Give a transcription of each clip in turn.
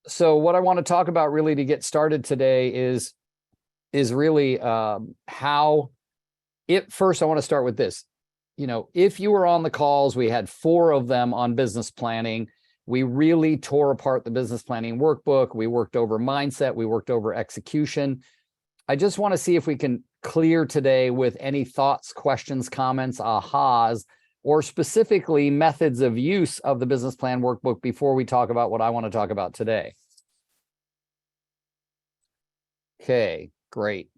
So what I want to talk about really to get started today is really how it first. I want to start with this. If you were on the calls, we had 4 of them on business planning. We really tore apart the business planning workbook. We worked over mindset. We worked over execution. I just want to see if we can clear today with any thoughts, questions, comments, ahas, or specifically methods of use of the business plan workbook before we talk about what I want to talk about today. Okay, great.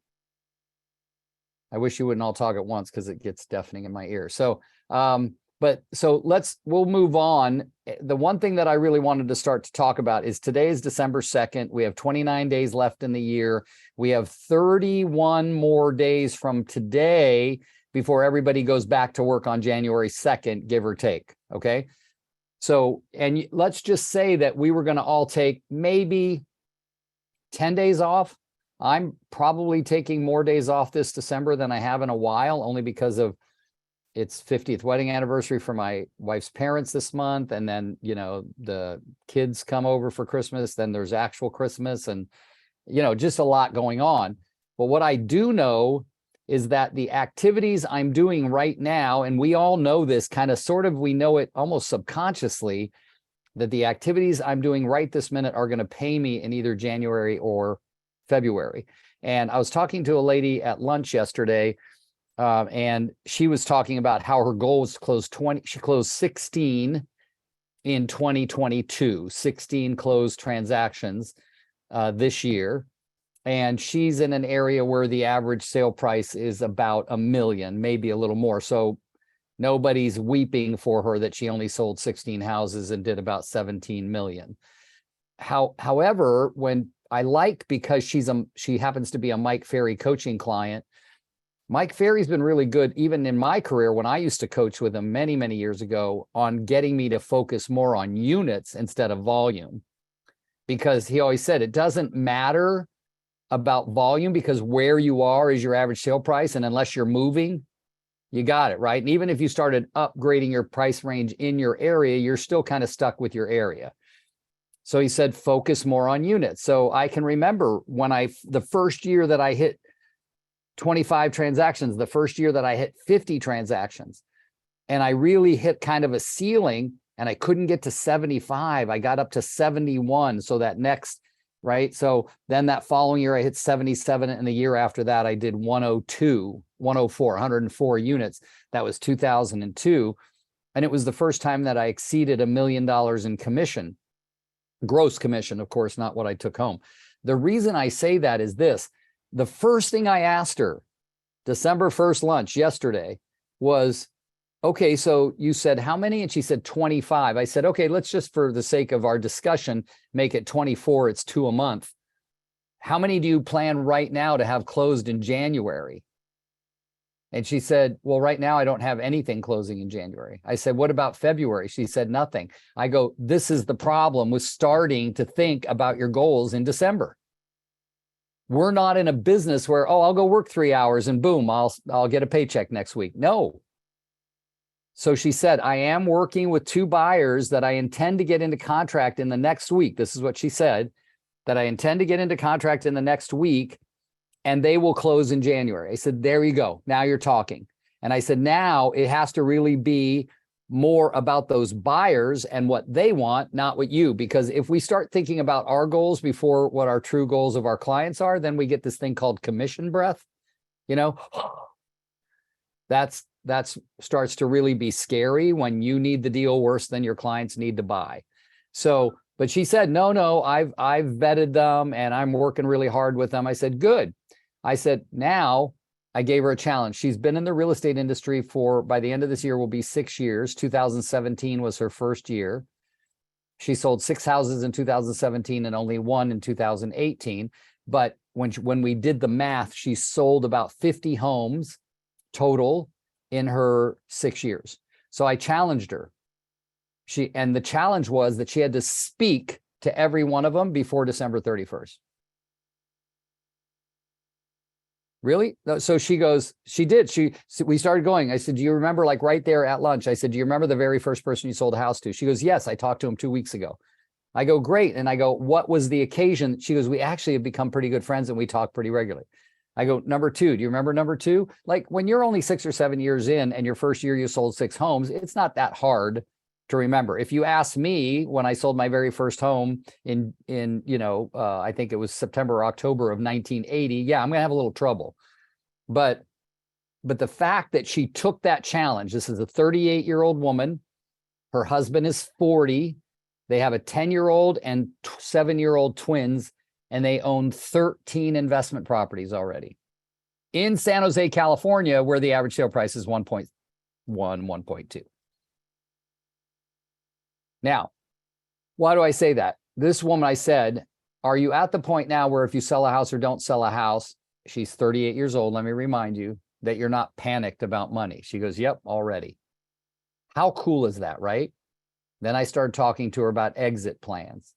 I wish you wouldn't all talk at once because it gets deafening in my ear. So, we'll move on. The one thing that I really wanted to start to talk about is today is December 2nd. We have 29 days left in the year. We have 31 more days from today before everybody goes back to work on January 2nd, give or take. Okay. So, and let's just say that we were going to all take maybe 10 days off. I'm probably taking more days off this December than I have in a while, only because of its 50th wedding anniversary for my wife's parents this month. And then, the kids come over for Christmas, then there's actual Christmas and, just a lot going on. But what I do know is that the activities I'm doing right now, and we all know this kind of sort of, we know it almost subconsciously, that the activities I'm doing right this minute are going to pay me in either January or February. And I was talking to a lady at lunch yesterday, and she was talking about how her goal was to close 20. She closed 16 in 2022, 16 closed transactions this year. And she's in an area where the average sale price is about $1 million, maybe a little more. So nobody's weeping for her that she only sold 16 houses and did about 17 million. However, because she happens to be a Mike Ferry coaching client. Mike Ferry's been really good, even in my career when I used to coach with him many, many years ago, on getting me to focus more on units instead of volume. Because he always said it doesn't matter about volume because where you are is your average sale price. And unless you're moving, you got it, right? And even if you started upgrading your price range in your area, you're still kind of stuck with your area. So he said, focus more on units. So I can remember when the first year that I hit 25 transactions, the first year that I hit 50 transactions, and I really hit kind of a ceiling and I couldn't get to 75. I got up to 71. So that next, right? So then that following year I hit 77. And the year after that, I did 102, 104, 104 units. That was 2002. And it was the first time that I exceeded $1 million in commission. Gross commission, of course, not what I took home. The reason I say that is this. The first thing I asked her, December 1st lunch yesterday, was, okay, so you said how many? And she said 25. I said, okay, let's just, for the sake of our discussion, make it 24. It's 2 a month. How many do you plan right now to have closed in January? And she said, well, right now I don't have anything closing in January. I said, what about February? She said, nothing. I go, this is the problem with starting to think about your goals in December. We're not in a business where, oh, I'll go work 3 hours and boom, I'll get a paycheck next week. No. So she said, I am working with 2 buyers that I intend to get into contract in the next week. This is what she said, that I intend to get into contract in the next week, and they will close in January. I said, there you go. Now you're talking. And I said, now it has to really be more about those buyers and what they want, not what you, because if we start thinking about our goals before what our true goals of our clients are, then we get this thing called commission breath. That's starts to really be scary when you need the deal worse than your clients need to buy. So, but she said, no, I've vetted them and I'm working really hard with them. I said, good. I said, now I gave her a challenge. She's been in the real estate industry by the end of this year will be 6 years. 2017 was her first year. She sold 6 houses in 2017 and only 1 in 2018. But when we did the math, she sold about 50 homes total in her 6 years. So I challenged her. And the challenge was that she had to speak to every one of them before December 31st. Really? So she goes, she did. We started going. I said, do you remember, like right there at lunch? I said, do you remember the very first person you sold a house to? She goes, yes, I talked to him 2 weeks ago. I go, great. And I go, what was the occasion? She goes, we actually have become pretty good friends and we talk pretty regularly. I go, number two, do you remember number two? Like when you're only 6 or 7 years in and your first year you sold 6 homes, it's not that hard to remember. If you ask me when I sold my very first home in I think it was September or October of 1980, yeah, I'm going to have a little trouble. But the fact that she took that challenge, this is a 38-year-old woman, her husband is 40, they have a 10-year-old and 7-year-old twins, and they own 13 investment properties already in San Jose, California, where the average sale price is 1.1, 1.2. Now, why do I say that? This woman, I said, are you at the point now where if you sell a house or don't sell a house, she's 38 years old, let me remind you, that you're not panicked about money? She goes, yep, already. How cool is that, right? Then I started talking to her about exit plans.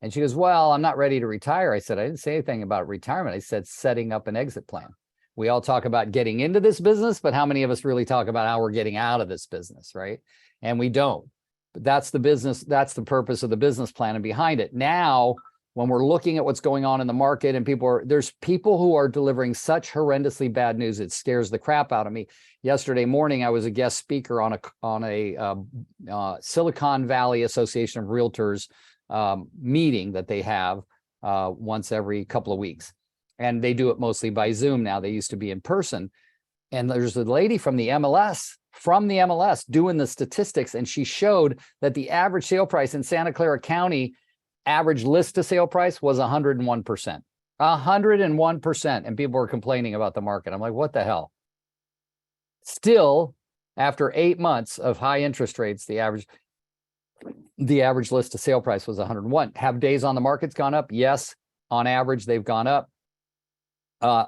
And she goes, well, I'm not ready to retire. I said, I didn't say anything about retirement. I said, setting up an exit plan. We all talk about getting into this business, but how many of us really talk about how we're getting out of this business, right? And we don't. But that's the business. That's the purpose of the business plan and behind it. Now, when we're looking at what's going on in the market and there's people who are delivering such horrendously bad news, it scares the crap out of me. Yesterday morning, I was a guest speaker on a Silicon Valley Association of Realtors meeting that they have once every couple of weeks. And they do it mostly by Zoom now. They used to be in person. And there's a lady from the MLS doing the statistics. And she showed that the average sale price in Santa Clara County, average list to sale price was 101%. 101%. And people were complaining about the market. I'm like, what the hell? Still, after 8 months of high interest rates, the average list to sale price was 101. Have days on the markets gone up? Yes. On average, they've gone up.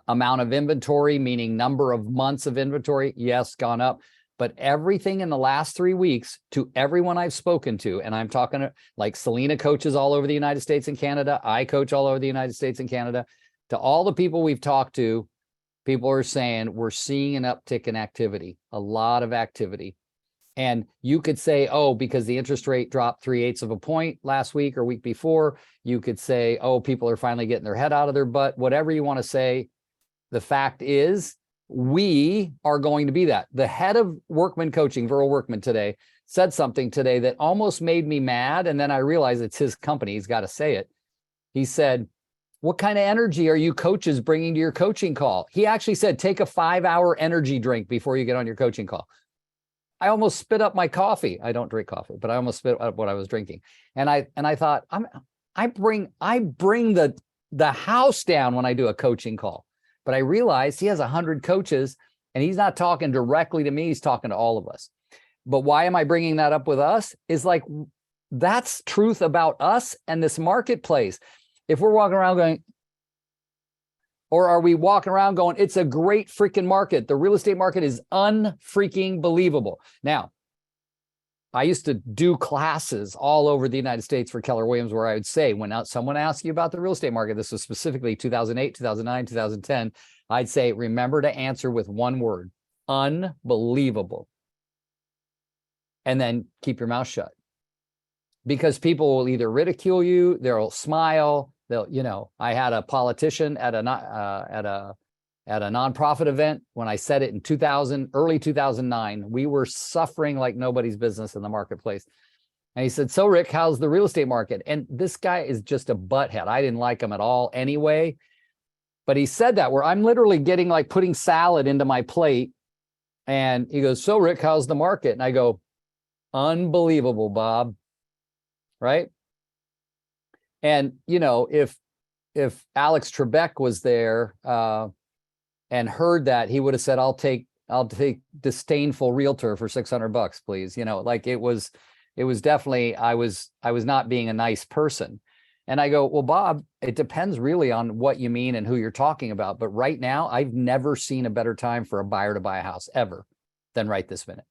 Amount of inventory, meaning number of months of inventory, yes, gone up. But everything in the last 3 weeks, to everyone I've spoken to, and I'm talking like Selena coaches all over the United States and Canada, I coach all over the United States and Canada, to all the people we've talked to, people are saying we're seeing an uptick in activity, a lot of activity. And you could say, oh, because the interest rate dropped 3/8 of a point last week or week before, you could say, oh, people are finally getting their head out of their butt, whatever you want to say. The fact is, we are going to be that. The head of Workman Coaching, Viral Workman today, said something today that almost made me mad. And then I realized it's his company. He's got to say it. He said, what kind of energy are you coaches bringing to your coaching call? He actually said, take a 5-hour energy drink before you get on your coaching call. I almost spit up my coffee. I don't drink coffee, but I almost spit up what I was drinking. And I thought, I bring the house down when I do a coaching call. But I realized he has 100 coaches and he's not talking directly to me. He's talking to all of us. But why am I bringing that up with us? Is like, that's truth about us and this marketplace. If we're walking around going, or are we walking around going, it's a great freaking market. The real estate market is unfreaking believable. Now, I used to do classes all over the United States for Keller Williams where I would say, when someone asks you about the real estate market, this was specifically 2008, 2009, 2010, I'd say, remember to answer with one word, unbelievable. And then keep your mouth shut. Because people will either ridicule you, they'll smile, I had a politician at a nonprofit event when I said it in early 2009. We were suffering like nobody's business in the marketplace. And he said, so Rick, how's the real estate market? And this guy is just a butthead. I didn't like him at all anyway. But he said that where I'm literally getting like putting salad into my plate. And he goes, so Rick, how's the market? And I go, unbelievable, Bob. Right? And, if Alex Trebek was there and heard that, he would have said, I'll take disdainful realtor for $600, please. Like it was definitely, I was not being a nice person. And I go, well, Bob, it depends really on what you mean and who you're talking about. But right now, I've never seen a better time for a buyer to buy a house ever than right this minute.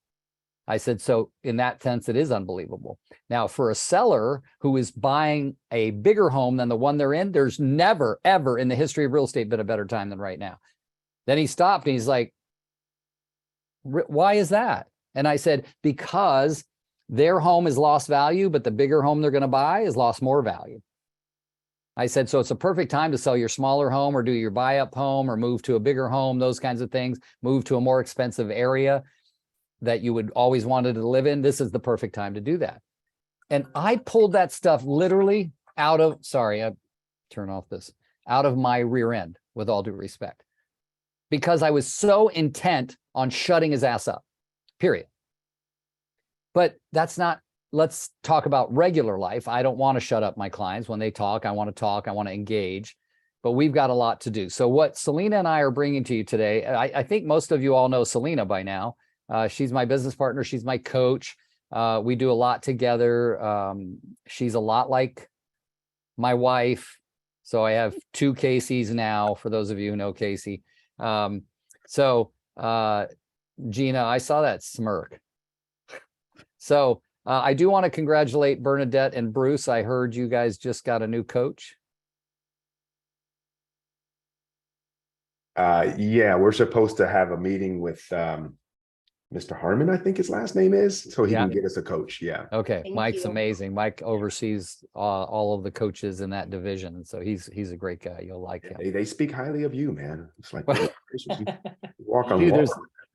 I said, so in that sense, it is unbelievable. Now, for a seller who is buying a bigger home than the one they're in, there's never, ever in the history of real estate been a better time than right now. Then he stopped and he's like, why is that? And I said, because Their home has lost value, but the bigger home they're going to buy has lost more value. I said, so it's a perfect time to sell your smaller home or do your buy up home or move to a bigger home, those kinds of things, move to a more expensive area that you would always wanted to live in. This is the perfect time to do that. And I pulled that stuff literally out of, sorry, I turn off this, out of my rear end, with all due respect, because I was so intent on shutting his ass up, period. But that's not, let's talk about regular life. I don't want to shut up my clients. When they talk, I want to talk, I want to engage, but we've got a lot to do. So what Selena and I are bringing to you today, I think most of you all know Selena by now. She's my business partner. She's my coach. We do a lot together. She's a lot like my wife. So I have two Casey's now, for those of you who know Casey. Gina, I saw that smirk. So I do want to congratulate Bernadette and Bruce. I heard you guys just got a new coach. Yeah, we're supposed to have a meeting with Mr. Harmon, I think his last name is, so he can get us a coach. Yeah. Okay. Thank Mike's you. amazing. Mike oversees all of the coaches in that division. And so he's a great guy. You'll like him. They speak highly of you, man. It's like, you walk on Dude, water.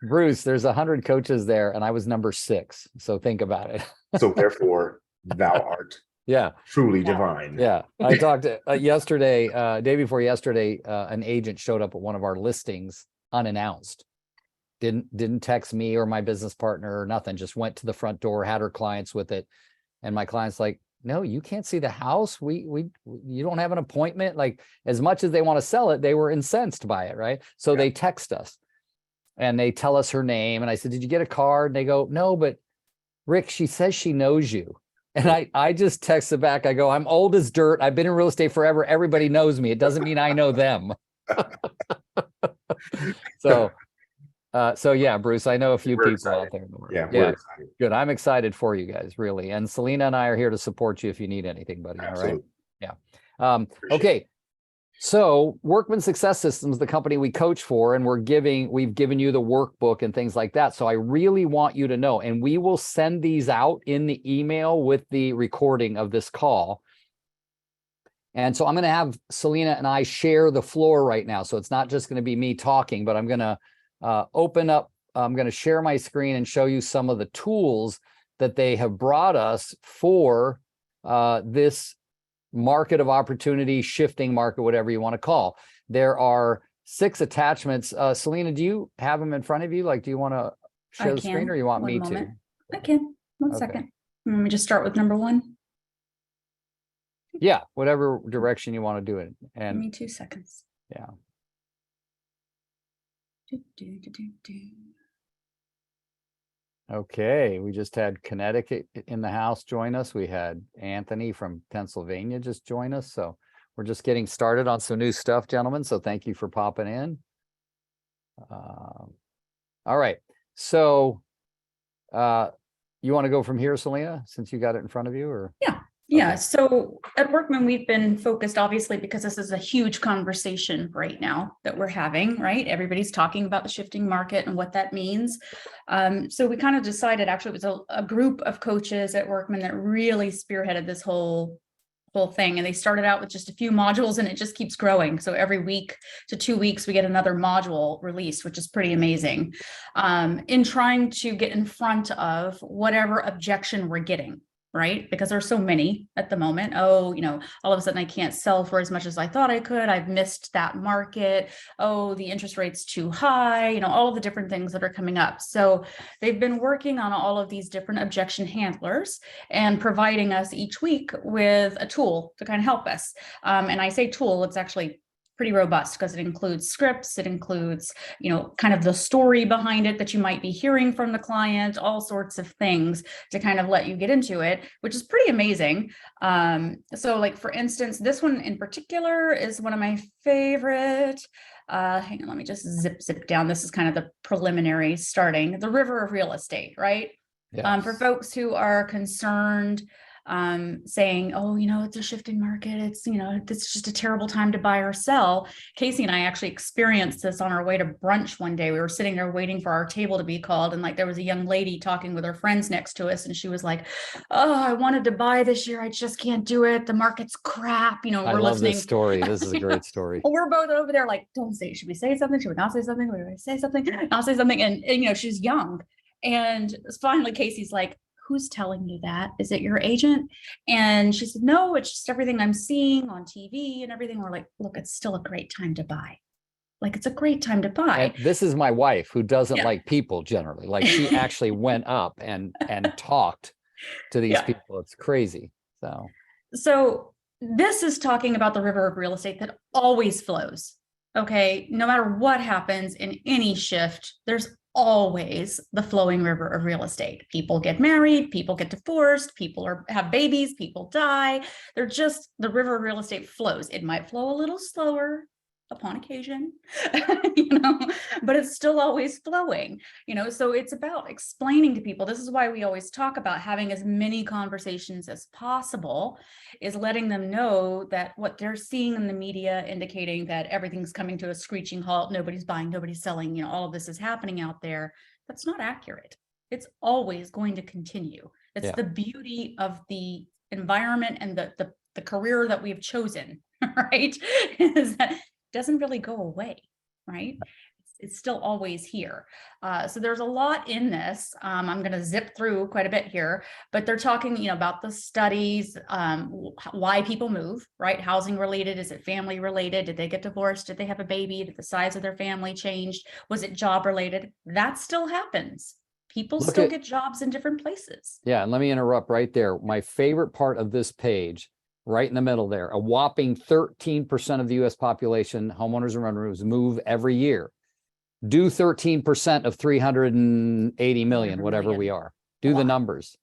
Bruce, there's 100 coaches there and I was number 6. So think about it. So therefore, thou art Yeah. truly divine. Yeah. I talked yesterday, day before yesterday, an agent showed up at one of our listings unannounced. Didn't text me or my business partner or nothing, just went to the front door, had her clients with it. And my client's like, no, you can't see the house. You don't have an appointment. Like, as much as they want to sell it, they were incensed by it. Right. So they text us and they tell us her name. And I said, did you get a card? And they go, no, but Rick, she says she knows you. And I just texted back. I go, I'm old as dirt. I've been in real estate forever. Everybody knows me. It doesn't mean I know them. So yeah, Bruce, I know a few people excited. out there in the world. Yeah, we're excited. Good. I'm excited for you guys, really. And Selena and I are here to support you if you need anything, buddy. Absolutely. All right. Yeah. Okay. So Workman Success Systems, the company we coach for, and we've given you the workbook and things like that. So I really want you to know, and we will send these out in the email with the recording of this call. And so I'm going to have Selena and I share the floor right now. So it's not just going to be me talking, but I'm going to open up. I'm going to share my screen and show you some of the tools that they have brought us for this market of opportunity, shifting market, whatever you want to call. There are 6 attachments. Selena, do you have them in front of you? Like, do you want to share the screen or you want me to? I can. One second. Let me just start with number 1. Yeah, whatever direction you want to do it. Give And me 2 seconds. yeah. Okay, we just had Connecticut in the house join us. We had Anthony from Pennsylvania just join us. So we're just getting started on some new stuff, gentlemen. So thank you for popping in. All right. So you want to go from here, Selena, since you got it in front of you, or? Yeah. So at Workman, we've been focused, obviously, because this is a huge conversation right now that we're having, right? Everybody's talking about the shifting market and what that means. So we kind of decided, actually, it was a group of coaches at Workman that really spearheaded this whole thing. And they started out with just a few modules and it just keeps growing. So every week to 2 weeks, we get another module released, which is pretty amazing, in trying to get in front of whatever objection we're getting. Right? Because there's so many at the moment. Oh, all of a sudden I can't sell for as much as I thought I could. I've missed that market. Oh, the interest rate's too high, all of the different things that are coming up. So they've been working on all of these different objection handlers and providing us each week with a tool to kind of help us. And I say tool, it's actually pretty robust because it includes scripts, it includes, kind of the story behind it that you might be hearing from the client, all sorts of things to kind of let you get into it, which is pretty amazing. So like, for instance, this one in particular is one of my favorite. Hang on, let me just zip down. This is kind of the preliminary starting, the river of real estate, right? Yes. For folks who are concerned saying, oh, it's a shifting market. It's, it's just a terrible time to buy or sell. Casey and I actually experienced this on our way to brunch one day. We were sitting there waiting for our table to be called. And like, there was a young lady talking with her friends next to us. And she was like, oh, I wanted to buy this year. I just can't do it. The market's crap. I We're love listening. this story. This is a great story. We're both over there like, don't say, should we say something? Should we not say something? Should we say something? Not say something. And she's young. And finally, Casey's like, who's telling you that? Is it your agent? And she said, no, it's just everything I'm seeing on TV and everything. We're like, look, it's still a great time to buy. Like, it's a great time to buy. And this is my wife who doesn't like people generally. Like, she actually went up and talked to these people. It's crazy. So this is talking about the river of real estate that always flows. Okay. No matter what happens in any shift, there's always the flowing river of real estate. People get married, people get divorced, people have babies, people die. They're just, the river of real estate flows. It might flow a little slower upon occasion, but it's still always flowing, so it's about explaining to people. This is why we always talk about having as many conversations as possible, is letting them know that what they're seeing in the media indicating that everything's coming to a screeching halt, nobody's buying, nobody's selling, all of this is happening out there. That's not accurate. It's always going to continue. It's the beauty of the environment and the career that we've chosen, right? Is that doesn't really go away, right? It's still always here. So there's a lot in this. I'm going to zip through quite a bit here, but they're talking, about the studies, why people move, right? Housing related, is it family related? Did they get divorced? Did they have a baby? Did the size of their family change? Was it job related? That still happens. People still get jobs in different places. Yeah, and let me interrupt right there. My favorite part of this page, right in the middle there, a whopping 13% of the US population, homeowners and renters, move every year. Do 13% of 380 million, whatever we are. Do the numbers.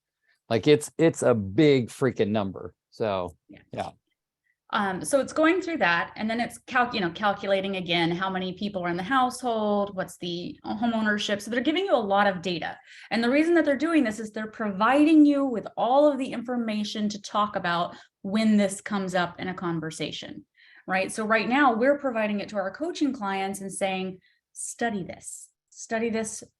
Like, it's a big freaking number. So yeah. So it's going through that, and then it's calculating again how many people are in the household, what's the home ownership. So they're giving you a lot of data. And the reason that they're doing this is they're providing you with all of the information to talk about when this comes up in a conversation, right? So right now we're providing it to our coaching clients and saying, study this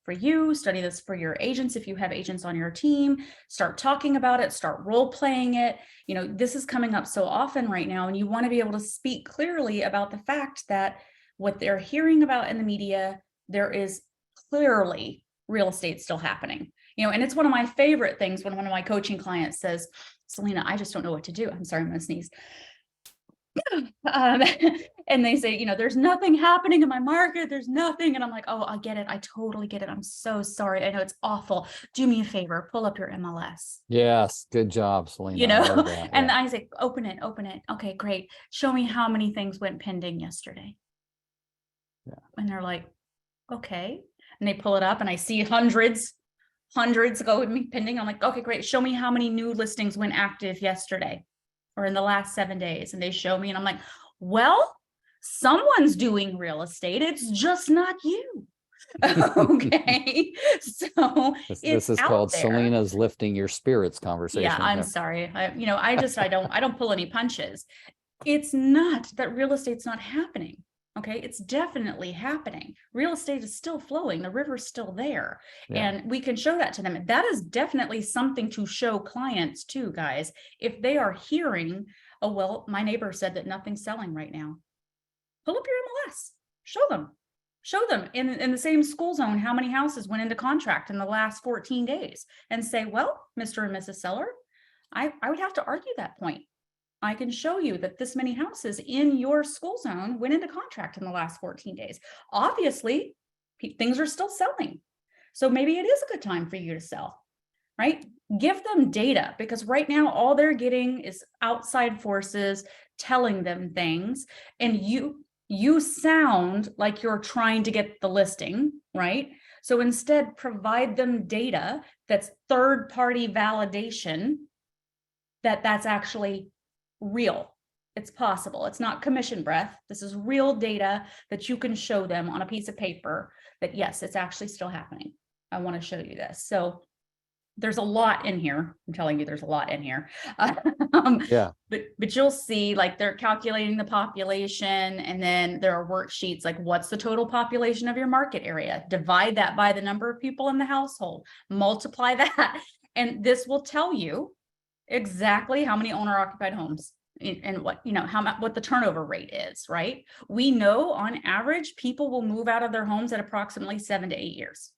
for you, study this for your agents. If you have agents on your team, start talking about it, start role playing it. This is coming up so often right now, and you want to be able to speak clearly about the fact that what they're hearing about in the media, there is clearly real estate still happening. And it's one of my favorite things when one of my coaching clients says, Selena, I just don't know what to do. I'm sorry, I'm going to sneeze. And they say, there's nothing happening in my market. There's nothing. And I'm like, oh, I get it. I totally get it. I'm so sorry. I know it's awful. Do me a favor, pull up your MLS. Yes. Good job, Selena. And I say, open it. Okay, great. Show me how many things went pending yesterday. Yeah. And they're like, okay. And they pull it up and I see hundreds go pending. I'm like, okay, great. Show me how many new listings went active yesterday or in the last 7 days. And they show me, and I'm like, well, someone's doing real estate. It's just not you. Okay. So this is called there. Selena's lifting your spirits conversation. Yeah, I'm sorry. I don't pull any punches. It's not that real estate's not happening. Okay, it's definitely happening. Real estate is still flowing. The river's still there. Yeah. And we can show that to them. That is definitely something to show clients too, guys. If they are hearing, oh, well, my neighbor said that nothing's selling right now. Pull up your MLS. Show them in the same school zone how many houses went into contract in the last 14 days and say, well, Mr. and Mrs. Seller, I would have to argue that point. I can show you that this many houses in your school zone went into contract in the last 14 days. Obviously, things are still selling. So maybe it is a good time for you to sell, right? Give them data, because right now all they're getting is outside forces telling them things. And you sound like you're trying to get the listing, right? So instead, provide them data that's third-party validation that that's actually real. It's possible. It's not commission breath. This is real data that you can show them on a piece of paper that, yes, it's actually still happening. I want to show you this. So there's a lot in here. I'm telling you, there's a lot in here. Yeah. But you'll see like they're calculating the population, and then there are worksheets like what's the total population of your market area? Divide that by the number of people in the household, multiply that. And this will tell you exactly how many owner occupied homes and what, you know, what the turnover rate is, right? We know on average, people will move out of their homes at approximately 7 to 8 years.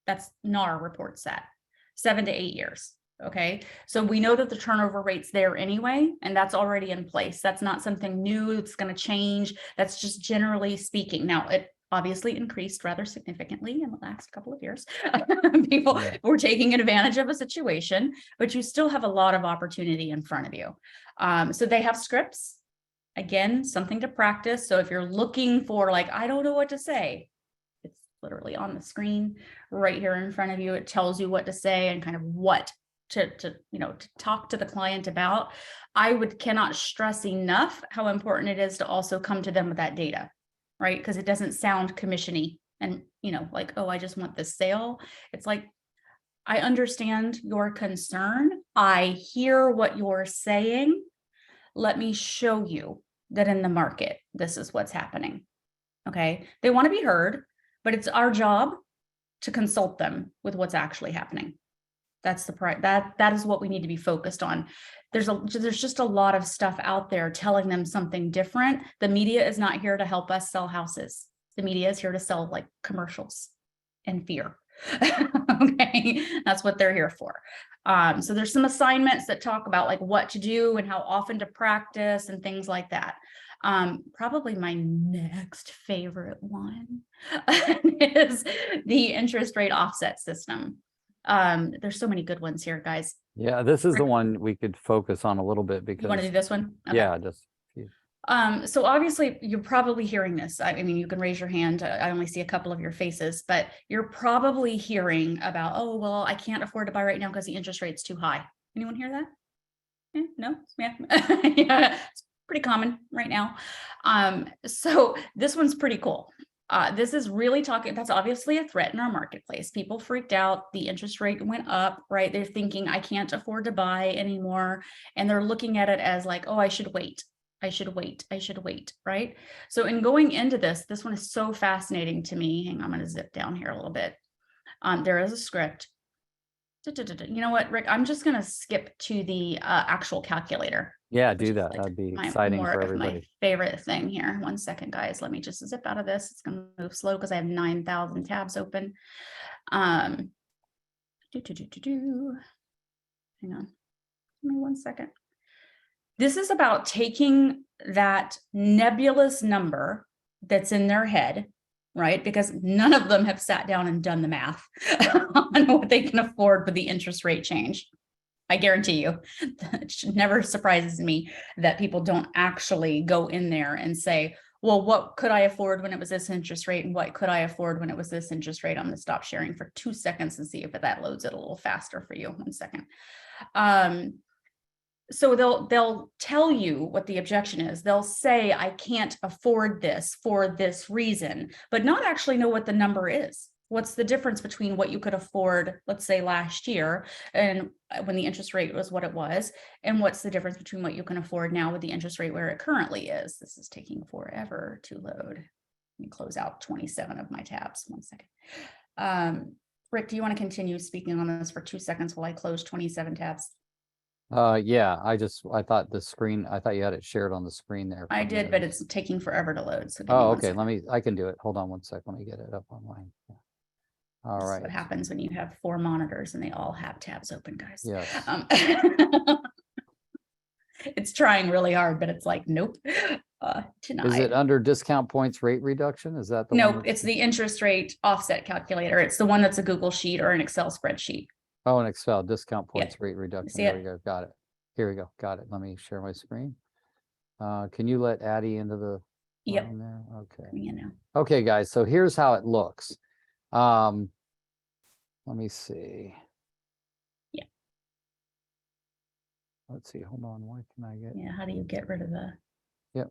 That's NAR reports that 7 to 8 years. Okay. So we know that the turnover rate's there anyway, and that's already in place. That's not something new. It's going to change. That's just generally speaking. Now it obviously increased rather significantly in the last couple of years. People were taking advantage of a situation, but you still have a lot of opportunity in front of you. So they have scripts, again, something to practice. So if you're looking for like, I don't know what to say, it's literally on the screen right here in front of you. It tells you what to say and kind of what to talk to the client about. Cannot stress enough how important it is to also come to them with that data, right? Because it doesn't sound commissiony and, like, oh, I just want this sale. It's like, I understand your concern. I hear what you're saying. Let me show you that in the market, this is what's happening. Okay. They want to be heard, but it's our job to consult them with what's actually happening. That's that is what we need to be focused on. There's just a lot of stuff out there telling them something different. The media is not here to help us sell houses. The media is here to sell like commercials and fear. Okay, that's what they're here for. So there's some assignments that talk about like what to do and how often to practice and things like that. Probably my next favorite one is the interest rate offset system. There's so many good ones here, guys. Yeah, this is the one we could focus on a little bit because You want to do this one? Okay. Yeah, just so obviously you're probably hearing this. I mean, you can raise your hand. I only see a couple of your faces, but you're probably hearing about, oh, well, I can't afford to buy right now because the interest rate's too high. Anyone hear that? Yeah, no? Yeah. Yeah, it's pretty common right now. So this one's pretty cool. This is really talking, that's obviously a threat in our marketplace. People freaked out. The interest rate went up, right? They're thinking, I can't afford to buy anymore. And they're looking at it as like, oh, I should wait. I should wait, right? So in going into this one is so fascinating to me. Hang on, I'm going to zip down here a little bit. There is a script. You know what, Rick? I'm just going to skip to the actual calculator. Yeah, do that. Like that'd be exciting for everybody. My favorite thing here. 1 second, guys. Let me just zip out of this. It's going to move slow because I have 9,000 tabs open. Hang on. Give me 1 second. This is about taking that nebulous number that's in their head, right? Because none of them have sat down and done the math on what they can afford with the interest rate change. I guarantee you, it never surprises me that people don't actually go in there and say, well, what could I afford when it was this interest rate? And what could I afford when it was this interest rate? I'm going to stop sharing for 2 seconds and see if that loads it a little faster for you. 1 second. So they'll tell you what the objection is. They'll say, I can't afford this for this reason, but not actually know what the number is. What's the difference between what you could afford, let's say last year, and when the interest rate was what it was, and what's the difference between what you can afford now with the interest rate where it currently is? This is taking forever to load. Let me close out 27 of my tabs. 1 second. Rick, do you want to continue speaking on this for 2 seconds while I close 27 tabs? Yeah, I thought you had it shared on the screen there. I did, but it's taking forever to load. So oh, okay. I can do it. Hold on 1 second. Let me get it up online. Yeah. All right. What happens when you have 4 monitors and they all have tabs open, guys? Yeah. It's trying really hard, but it's like, nope. Denied. Is it under discount points rate reduction? Is that the Nope, it's the interest rate offset calculator. It's the one that's a Google sheet or an Excel spreadsheet. Oh, an Excel discount points Yeah. rate reduction. See There it? we go. Got it. Here we go. Got it. Let me share my screen. Can you let Addie into the Yep. line there? Okay. You know. Okay, guys. So here's how it looks. Let me see. Yeah. Let's see. Hold on. Why can I get? Yeah. How do you get rid of the? Yep.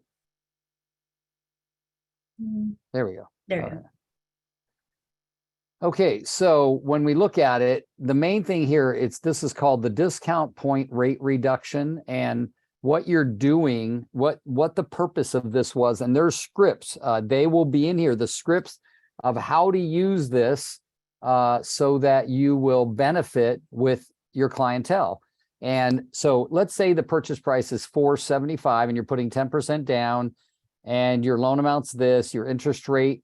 There we go. There you All go. right. Okay, so when we look at it, the main thing here, this is called the discount point rate reduction, and what you're doing, what the purpose of this was, and there's scripts, they will be in here, the scripts of how to use this so that you will benefit with your clientele. And so let's say the purchase price is $475 and you're putting 10% down and your loan amount's this, your interest rate.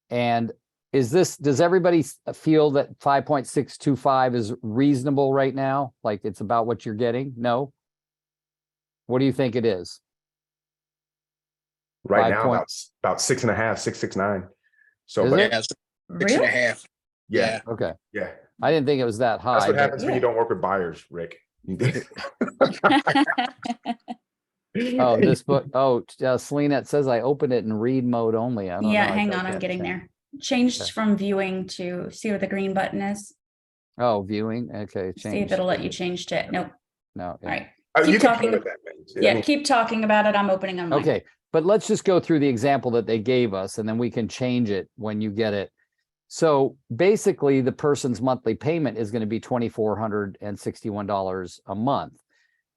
And does everybody feel that 5.625 is reasonable right now? Like it's about what you're getting? No? What do you think it is? Right 5 now, point- about 6.5, 6.69. So, Is but it? Yeah, 6 and a Really? half. yeah, Okay. yeah. I didn't think it was that high. That's what but- happens when Yeah. you don't work with buyers, Rick. Oh, this book. Oh, Selena, it says I opened it in read mode only. I don't know. Yeah, I hang tried on, I'm that getting thing. there. Changed Okay. from viewing to see where the green button is. Oh, viewing. Okay. See if Change. it'll let you change to it. Nope. No. All yeah. right. Oh, Keep you can talking. play with that, man. I Yeah, mean, keep talking about it. I'm opening on mine. Okay. But let's just go through the example that they gave us and then we can change it when you get it. So basically the person's monthly payment is going to be $2,461 a month.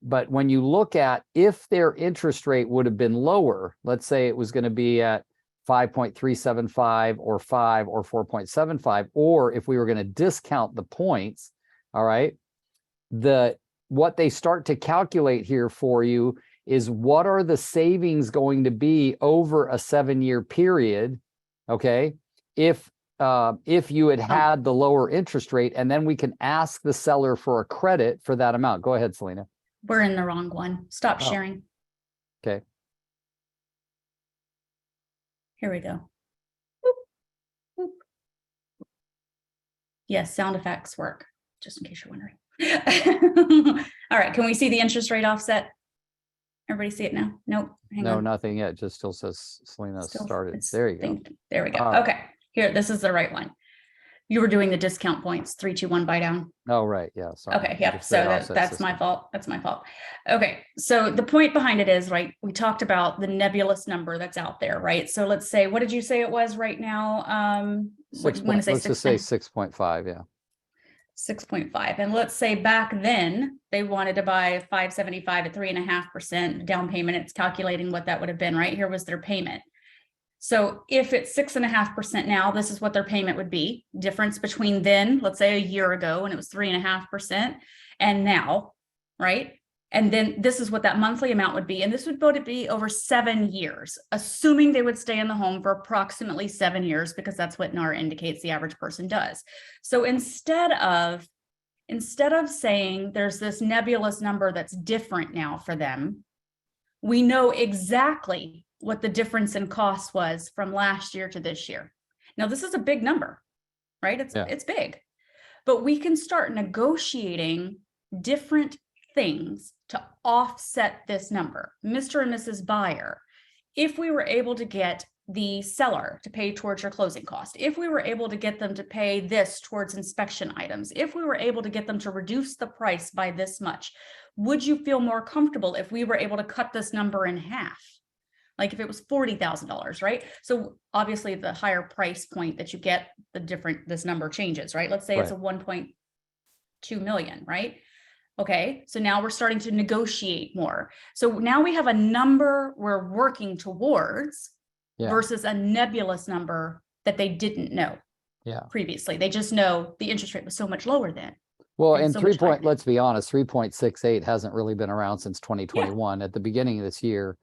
But when you look at if their interest rate would have been lower, let's say it was going to be at 5.375 or 5 or 4.75, or if we were going to discount the points, all right, what they start to calculate here for you is what are the savings going to be over a 7-year period, okay, if you had the lower interest rate, and then we can ask the seller for a credit for that amount. Go ahead, Selena. We're in the wrong one. Stop Oh. sharing. Okay. Here we go. Boop, boop. Yes, sound effects work, just in case you're wondering. All right, can we see the interest rate offset? Everybody see it now? Nope. Hang No, on. nothing yet. Just still says Selena Still- started. it's There you go. There we go. All right. Okay, here, this is the right one. You were doing the discount points, 3, 2, 1 buy down. Oh, right. Yeah. Sorry. Okay, yep, Interest so rate offset that's my system. fault. That's my fault. Okay, so the point behind it is, right, we talked about the nebulous number that's out there, right? So let's say, what did you say it was right now? Let's When just say 6.5. Yeah. 6.5. And let's say back then they wanted to buy 575 at 3.5% down payment. It's calculating what that would have been, right? Here was their payment. So if it's 6.5% now, this is what their payment would be. Difference between then, let's say a year ago when it was 3.5% and now, right? And then this is what that monthly amount would be. And this would be over 7 years, assuming they would stay in the home for approximately 7 years, because that's what NAR indicates the average person does. So instead of saying there's this nebulous number that's different now for them, we know exactly what the difference in cost was from last year to this year. Now, this is a big number, right? It's big, but we can start negotiating different things to offset this number. Mr. and Mrs. Buyer, if we were able to get the seller to pay towards your closing cost, if we were able to get them to pay this towards inspection items, if we were able to get them to reduce the price by this much, would you feel more comfortable if we were able to cut this number in half? Like if it was $40,000, right? So obviously the higher price point that you get, this number changes, right? Let's say it's a 1.2 million, right? Okay, so now we're starting to negotiate more. So now we have a number we're working towards versus a nebulous number that they didn't know previously. They just know the interest rate was so much lower then. Well, And and so much higher. let's be honest, 3.68 hasn't really been around since 2021. At the beginning of this year,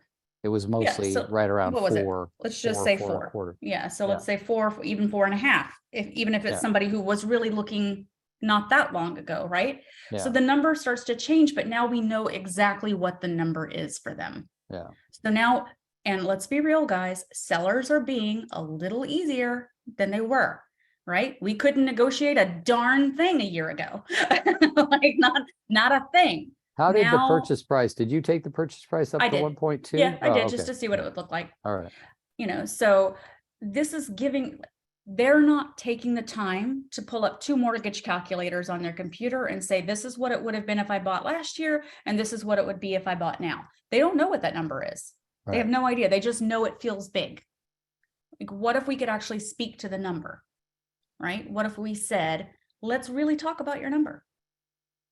it was mostly so right around what was it? 4. Let's just say 4. 4.25. Yeah, so Yeah. let's say 4, even 4.5. Even if it's Yeah. somebody who was really looking not that long ago, right? So Yeah. the number starts to change, but now we know exactly what the number is for them. Yeah. So now, and let's be real, guys, sellers are being a little easier than they were, right? We couldn't negotiate a darn thing a year ago. Like not a thing. How did the Now- purchase price? Did you take the purchase price up I to did. 1.2? Yeah, I Oh, did, just okay. to see what it would look like. All right. So this is they're not taking the time to pull up 2 mortgage calculators on their computer and say, this is what it would have been if I bought last year, and this is what it would be if I bought now. They don't know what that number is. They have Right. no idea. They just know it feels big. Like, what if we could actually speak to the number? right? What if we said, let's really talk about your number?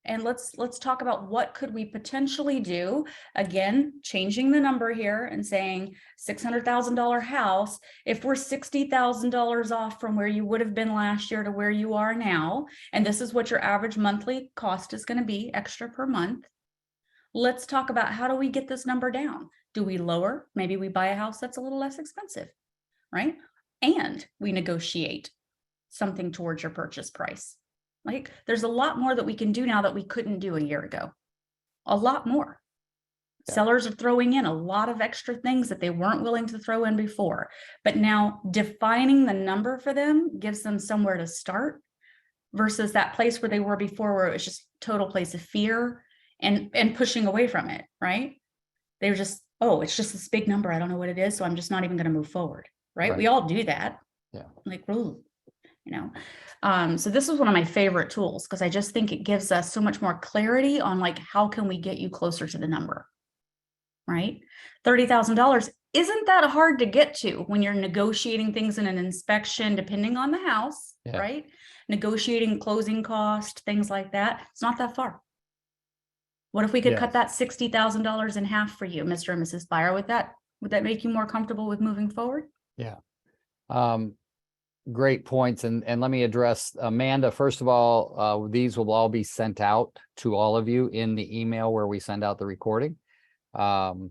And let's talk about what could we potentially do. Again, changing the number here and saying $600,000 house. If we're $60,000 off from where you would have been last year to where you are now, and this is what your average monthly cost is going to be extra per month. Let's talk about how do we get this number down? Do we lower? Maybe we buy a house that's a little less expensive, right? And we negotiate something towards your purchase price. Like there's a lot more that we can do now that we couldn't do a year ago. A lot more. Yeah. Sellers are throwing in a lot of extra things that they weren't willing to throw in before. But now defining the number for them gives them somewhere to start versus that place where they were before, where it was just total place of fear and pushing away from it, right? They were just, oh, it's just this big number. I don't know what it is. So I'm just not even going to move forward. Right? We all do that. Yeah. Like, ooh, you know. So this is one of my favorite tools because I just think it gives us so much more clarity on like, how can we get you closer to the number, right? $30,000 isn't that hard to get to when you're negotiating things in an inspection, depending on the house, right? Negotiating closing cost, things like that. It's not that far. What if we could cut that $60,000 in half for you, Mr. and Mrs. Buyer? Would that make you more comfortable with moving forward? Yeah. Great points. And let me address Amanda. First of all, these will all be sent out to all of you in the email where we send out the recording. And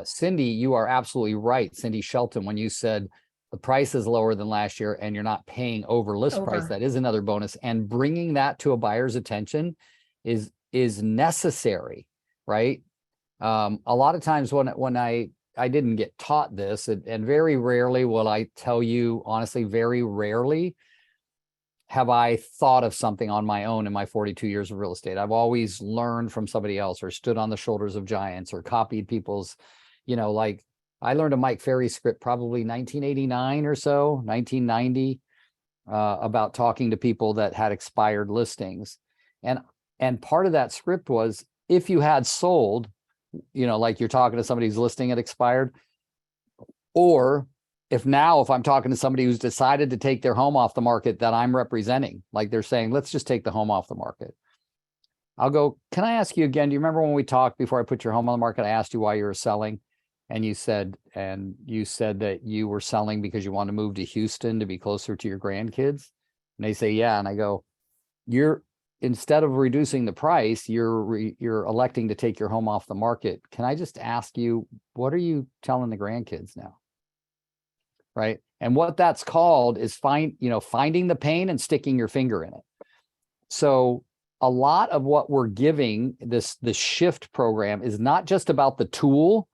Cindy, you are absolutely right. Cindy Shelton, when you said the price is lower than last year and you're not paying over list price, that is another bonus. And bringing that to a buyer's attention is necessary, right? A lot of times when I didn't get taught this, and very rarely will I tell you, honestly, very rarely have I thought of something on my own in my 42 years of real estate. I've always learned from somebody else or stood on the shoulders of giants or copied people's, like I learned a Mike Ferry script probably 1989 or so, 1990, about talking to people that had expired listings. And part of that script was if you had sold, like you're talking to somebody who's listing it expired, or if I'm talking to somebody who's decided to take their home off the market that I'm representing, like they're saying, let's just take the home off the market. I'll go, can I ask you again, do you remember when we talked before I put your home on the market, I asked you why you were selling? And you said that you were selling because you want to move to Houston to be closer to your grandkids. And they say, yeah. And I go, instead of reducing the price, you're electing to take your home off the market. Can I just ask you, what are you telling the grandkids now? Right. And what that's called is finding the pain and sticking your finger in it. So a lot of what we're giving the shift program is not just about the tool,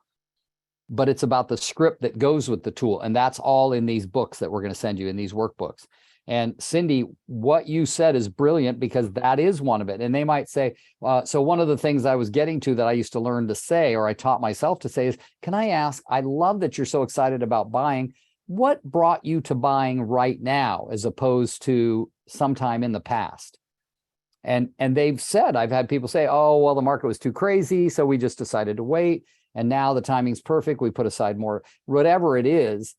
but it's about the script that goes with the tool. And that's all in these books that we're going to send you, in these workbooks. And Cindy, what you said is brilliant because that is one of it. And they might say, so one of the things I was getting to that I used to learn to say, or I taught myself to say is, can I ask, I love that you're so excited about buying. What brought you to buying right now as opposed to sometime in the past? And they've said, I've had people say, oh, well, the market was too crazy, so we just decided to wait. And now the timing's perfect. We put aside more, whatever it is.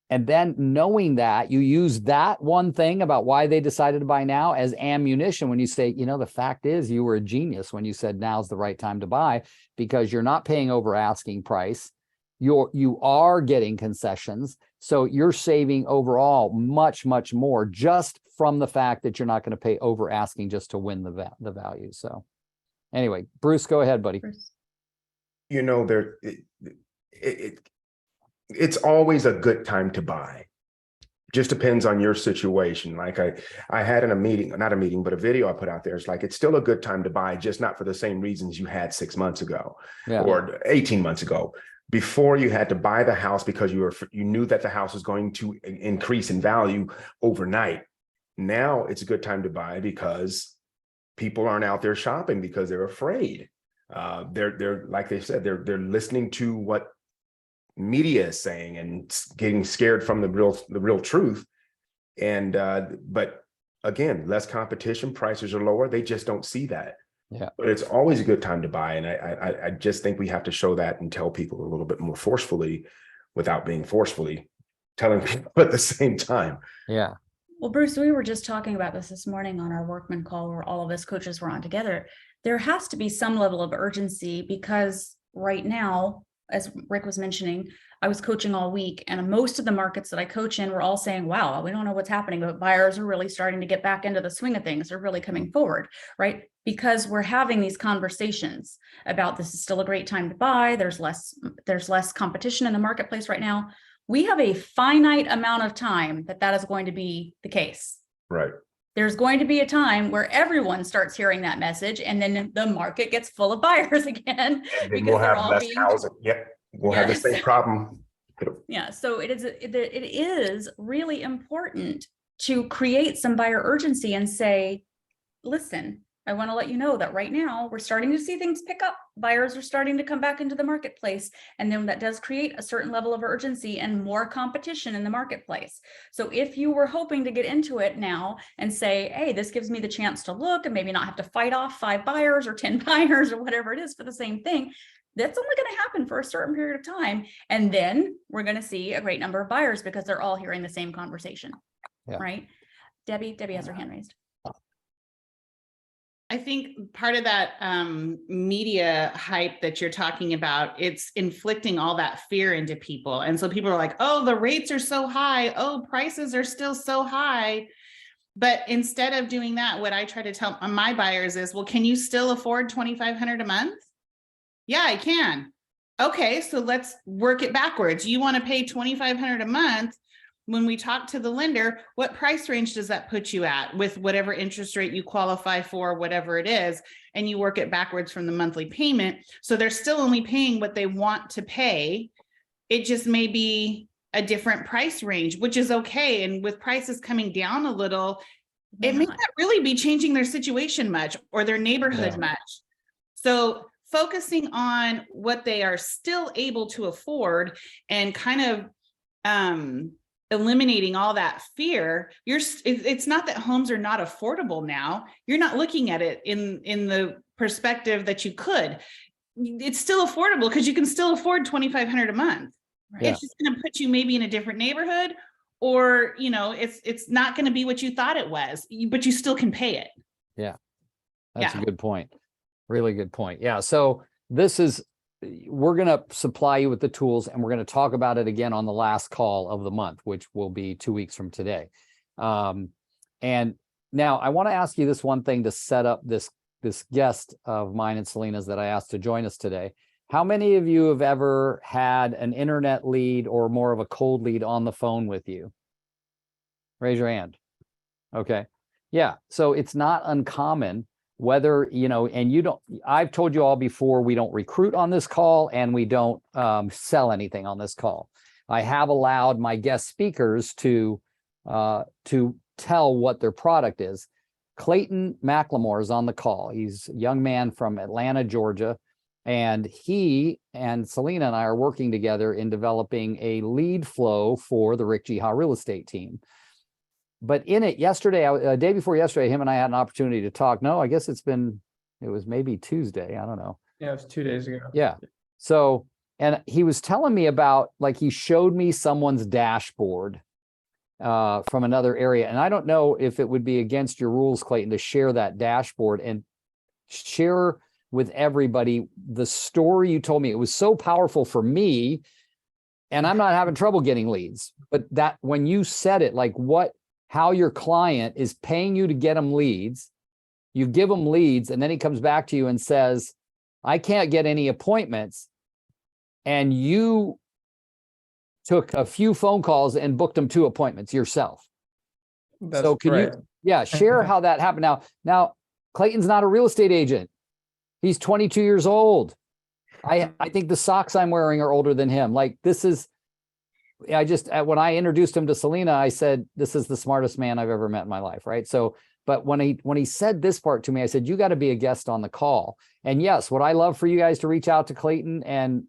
And then knowing that, you use that one thing about why they decided to buy now as ammunition when you say, the fact is you were a genius when you said now's the right time to buy, because you're not paying over asking price. You are getting concessions. So you're saving overall much, much more just from the fact that you're not going to pay over asking just to win the value. So anyway, Bruce, go ahead, buddy. Bruce. It's always a good time to buy. Just depends on your situation. Like I had in a meeting, not a meeting, but a video I put out there. It's like, it's still a good time to buy, just not for the same reasons you had 6 months ago or 18 months ago. Before, you had to buy the house because you knew that the house was going to increase in value overnight. Now it's a good time to buy because people aren't out there shopping because they're afraid. They're like they said, they're listening to what media is saying and getting scared from the real truth. And but again, less competition, prices are lower. They just don't see that. Yeah. But it's always a good time to buy. And I just think we have to show that and tell people a little bit more forcefully without being forcefully telling people at the same time. Yeah. Well, Bruce, we were just talking about this morning on our workman call where all of us coaches were on together. There has to be some level of urgency because right now, as Rick was mentioning, I was coaching all week and most of the markets that I coach in were all saying, wow, we don't know what's happening, but buyers are really starting to get back into the swing of things. They're really coming forward, right? Because we're having these conversations about this is still a great time to buy. There's less competition in the marketplace right now. We have a finite amount of time that is going to be the case. Right. There's going to be a time where everyone starts hearing that message and then the market gets full of buyers again. And then because we'll they're have all less being- housing. Yep. We'll have the Yes. same problem. Yeah, so it is really important to create some buyer urgency and say, listen, I want to let you know that right now we're starting to see things pick up. Buyers are starting to come back into the marketplace. And then that does create a certain level of urgency and more competition in the marketplace. So if you were hoping to get into it now and say, hey, this gives me the chance to look and maybe not have to fight off 5 buyers or 10 buyers or whatever it is for the same thing, that's only going to happen for a certain period of time. And then we're going to see a great number of buyers because they're all hearing the same conversation, right? Debbie has her hand raised. I think part of that media hype that you're talking about, it's inflicting all that fear into people. And so people are like, oh, the rates are so high. Oh, prices are still so high. But instead of doing that, what I try to tell my buyers is, well, can you still afford $2,500 a month? Yeah, I can. Okay, so let's work it backwards. You want to pay $2,500 a month. When we talk to the lender, what price range does that put you at with whatever interest rate you qualify for, whatever it is, and you work it backwards from the monthly payment. So they're still only paying what they want to pay. It just may be a different price range, which is okay. And with prices coming down a little, it may not really be changing their situation much or their neighborhood much. So focusing on what they are still able to afford and kind of eliminating all that fear. It's not that homes are not affordable now. You're not looking at it in the perspective that you could. It's still affordable because you can still afford $2,500 a month. Right? It's just going to put you maybe in a different neighborhood, or it's not going to be what you thought it was, but you still can pay it. Yeah, that's a good point. Really good point. Yeah. So we're going to supply you with the tools and we're going to talk about it again on the last call of the month, which will be 2 weeks from today. And now I want to ask you this one thing to set up this guest of mine and Selena's that I asked to join us today. How many of you have ever had an internet lead or more of a cold lead on the phone with you? Raise your hand. Okay. Yeah. So it's not uncommon whether, and I've told you all before, we don't recruit on this call and we don't sell anything on this call. I have allowed my guest speakers to tell what their product is. Clayton McLemore is on the call. He's a young man from Atlanta, Georgia, and he and Selena and I are working together in developing a lead flow for the Rick G. Ha real estate team. But in it yesterday, day before yesterday, him and I had an opportunity to talk. No, I guess it was maybe Tuesday. I don't know. Yeah, it was 2 days ago. Yeah. So, and he was telling me about, he showed me someone's dashboard from another area. And I don't know if it would be against your rules, Clayton, to share that dashboard and share with everybody the story you told me. It was so powerful for me, and I'm not having trouble getting leads. But that when you said it, how your client is paying you to get them leads, you give them leads, and then he comes back to you and says, I can't get any appointments. And you took a few phone calls and booked them 2 appointments yourself. That's so can right. you, share how that happened. Now Clayton's not a real estate agent. He's 22 years old. I think the socks I'm wearing are older than him. When I introduced him to Selena, I said, this is the smartest man I've ever met in my life. Right. So, but when he said this part to me, I said, you got to be a guest on the call. And yes, would I love for you guys to reach out to Clayton and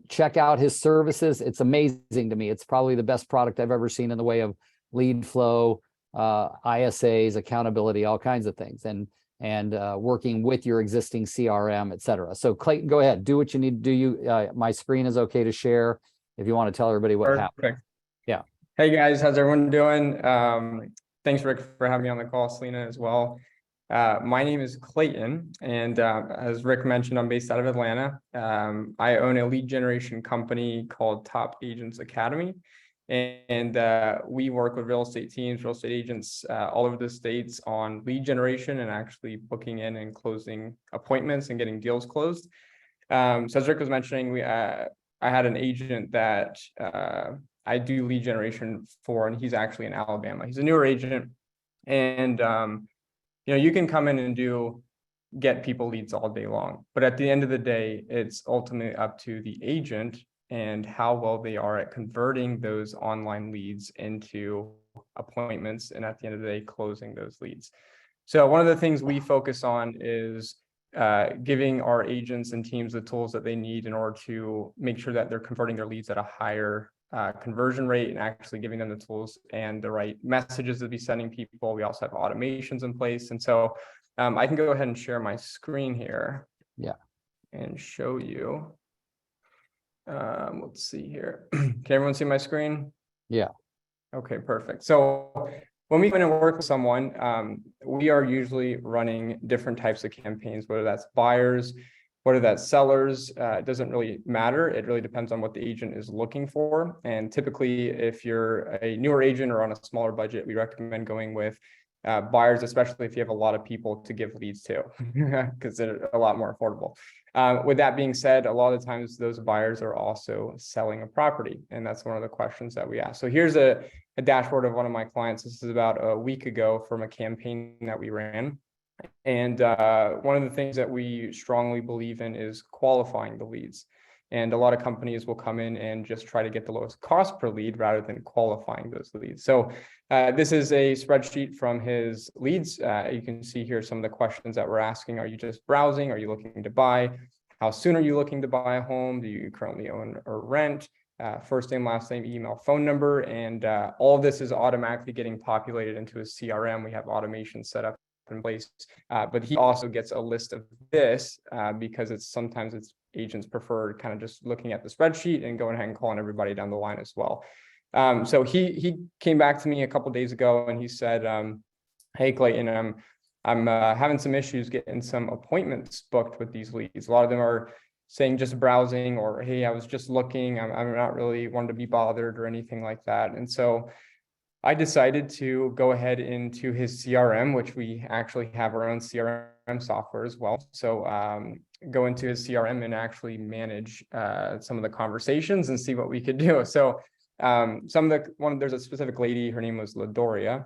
check out his services. It's amazing to me. It's probably the best product I've ever seen in the way of lead flow, ISAs, accountability, all kinds of things. And working with your existing CRM, et cetera. So Clayton, go ahead, do what you need to do. My screen is okay to share if you want to tell everybody what happened. Perfect. Yeah. Hey guys, how's everyone doing? Thanks Rick for having me on the call, Selena as well. My name is Clayton, and as Rick mentioned, I'm based out of Atlanta. I own a lead generation company called Top Agents Academy, and we work with real estate teams, real estate agents all over the states on lead generation and actually booking in and closing appointments and getting deals closed. So as Rick was mentioning, I had an agent that I do lead generation for, and he's actually in Alabama. He's a newer agent, and you can come in and get people leads all day long, but at the end of the day, it's ultimately up to the agent and how well they are at converting those online leads into appointments, and at the end of the day, closing those leads. So one of the things we focus on is giving our agents and teams the tools that they need in order to make sure that they're converting their leads at a higher conversion rate, and actually giving them the tools and the right messages to be sending people. We also have automations in place. And so I can go ahead and share my screen here. Yeah. And show you. Let's see here. Can everyone see my screen? Yeah. Okay, perfect. So when we go in and work with someone, we are usually running different types of campaigns, whether that's buyers, whether that's sellers, it doesn't really matter. It really depends on what the agent is looking for. And typically, if you're a newer agent or on a smaller budget, we recommend going with buyers, especially if you have a lot of people to give leads to, because they're a lot more affordable. With that being said, a lot of times those buyers are also selling a property. And that's one of the questions that we ask. So here's a dashboard of one of my clients. This is about a week ago from a campaign that we ran. And one of the things that we strongly believe in is qualifying the leads. And a lot of companies will come in and just try to get the lowest cost per lead rather than qualifying those leads. So this is a spreadsheet from his leads. You can see here some of the questions that we're asking. Are you just browsing? Are you looking to buy? How soon are you looking to buy a home? Do you currently own or rent? First name, last name, email, phone number. And all of this is automatically getting populated into a CRM. We have automation set up in place, but he also gets a list of this because sometimes it's agents prefer kind of just looking at the spreadsheet and going ahead and calling everybody down the line as well. So he came back to me a couple of days ago and he said, "Hey Clayton, I'm having some issues getting some appointments booked with these leads. A lot of them are saying just browsing, or hey, I was just looking. I'm not really wanting to be bothered or anything like that." And so I decided to go ahead into his CRM, which we actually have our own CRM software as well. So go into his CRM and actually manage some of the conversations and see what we could do. So there's a specific lady, her name was Ladoria.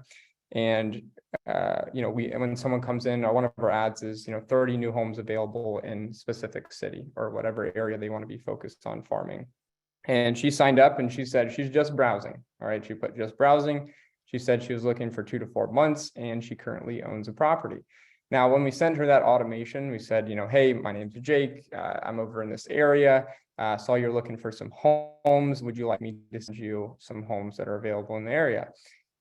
And when someone comes in, one of our ads is 30 new homes available in specific city or whatever area they want to be focused on farming. And she signed up and she said she's just browsing. All right, she put just browsing. She said she was looking for 2 to 4 months and she currently owns a property. Now, when we sent her that automation, we said, hey, my name's Jake. I'm over in this area. Saw you're looking for some homes. Would you like me to send you some homes that are available in the area?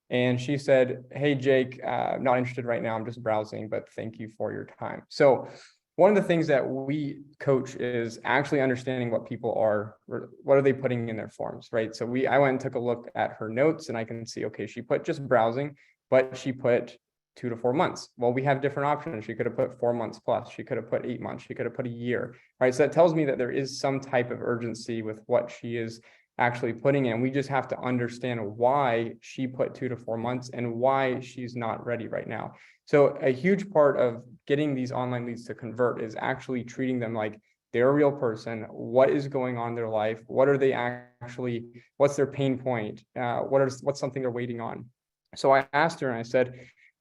And she said, hey, Jake, not interested right now. I'm just browsing, but thank you for your time. So one of the things that we coach is actually understanding what people are, what are they putting in their forms, right? So I went and took a look at her notes and I can see, okay, she put just browsing, but she put 2 to 4 months. Well, we have different options. She could have put 4 months plus, she could have put 8 months, she could have put a year, right? So that tells me that there is some type of urgency with what she is actually putting in. We just have to understand why she put 2 to 4 months and why she's not ready right now. So a huge part of getting these online leads to convert is actually treating them like they're a real person. What is going on in their life? What are they actually, what's their pain point? What's something they're waiting on? So I asked her and I said,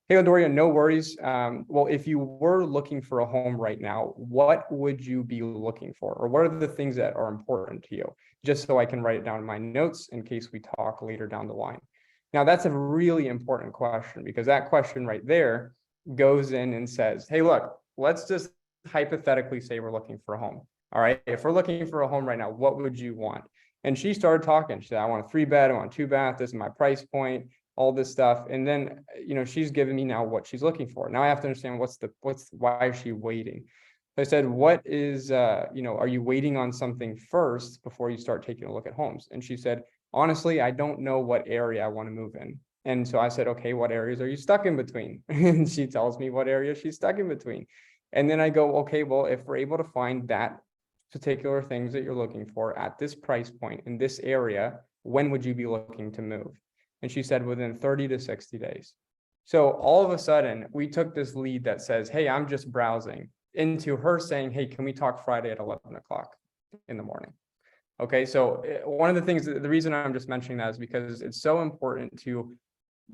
hey, Ladoria, no worries. Well, if you were looking for a home right now, what would you be looking for? Or what are the things that are important to you? Just so I can write it down in my notes in case we talk later down the line. Now, that's a really important question because that question right there goes in and says, hey, look, let's just hypothetically say we're looking for a home. All right, if we're looking for a home right now, what would you want? And she started talking. She said, I want a 3-bed, I want a 2-bath, this is my price point, all this stuff. And then, she's giving me now what she's looking for. Now I have to understand why is she waiting? So I said, what is, are you waiting on something first before you start taking a look at homes? And she said, honestly, I don't know what area I want to move in. And so I said, okay, what areas are you stuck in between? And she tells me what area she's stuck in between. And then I go, okay, well, if we're able to find that particular things that you're looking for at this price point in this area, when would you be looking to move? And she said within 30 to 60 days. So all of a sudden we took this lead that says, hey, I'm just browsing, into her saying, hey, can we talk Friday at 11 o'clock in the morning? Okay, so one of the things, the reason I'm just mentioning that is because it's so important to,